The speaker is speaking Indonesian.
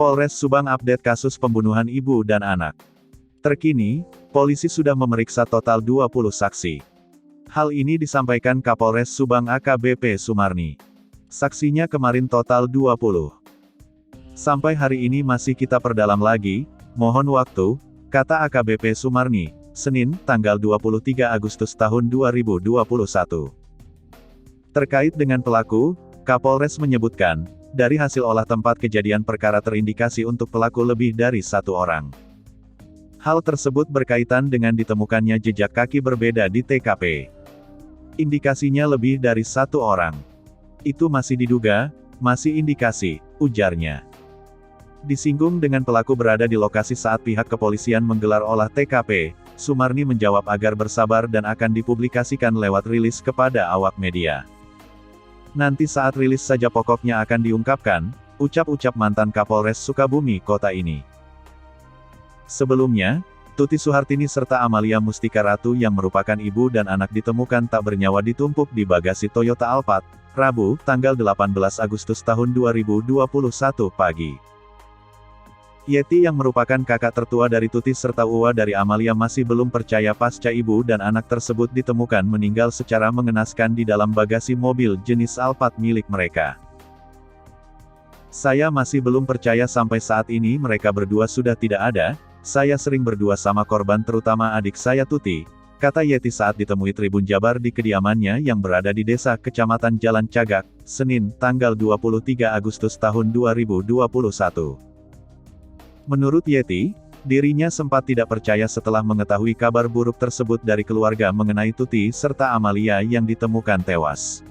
Polres Subang update kasus pembunuhan ibu dan anak. Terkini, polisi sudah memeriksa total 20 saksi. Hal ini disampaikan Kapolres Subang AKBP Sumarni. Saksinya kemarin total 20. Sampai hari ini masih kita perdalam lagi, mohon waktu, kata AKBP Sumarni, Senin, tanggal 23 Agustus tahun 2021. Terkait dengan pelaku, Kapolres menyebutkan, dari hasil olah tempat kejadian perkara terindikasi untuk pelaku lebih dari 1 orang. Hal tersebut berkaitan dengan ditemukannya jejak kaki berbeda di TKP. Indikasinya lebih dari 1 orang. Itu masih diduga, masih indikasi, ujarnya. Disinggung dengan pelaku berada di lokasi saat pihak kepolisian menggelar olah TKP, Sumarni menjawab agar bersabar dan akan dipublikasikan lewat rilis kepada awak media. Nanti saat rilis saja pokoknya akan diungkapkan, ucap-ucap mantan Kapolres Sukabumi kota ini. Sebelumnya, Tuti Suhartini serta Amalia Mustika Ratu yang merupakan ibu dan anak ditemukan tak bernyawa ditumpuk di bagasi Toyota Alphard, Rabu, tanggal 18 Agustus tahun 2021 pagi. Yeti yang merupakan kakak tertua dari Tuti serta Uwa dari Amalia masih belum percaya pasca ibu dan anak tersebut ditemukan meninggal secara mengenaskan di dalam bagasi mobil jenis Alphard milik mereka. Saya masih belum percaya sampai saat ini mereka berdua sudah tidak ada. Saya sering berdua sama korban terutama adik saya Tuti, kata Yeti saat ditemui Tribun Jabar di kediamannya yang berada di desa Kecamatan Jalan Cagak, Senin, tanggal 23 Agustus tahun 2021. Menurut Yeti, dirinya sempat tidak percaya setelah mengetahui kabar buruk tersebut dari keluarga mengenai Tuti serta Amalia yang ditemukan tewas.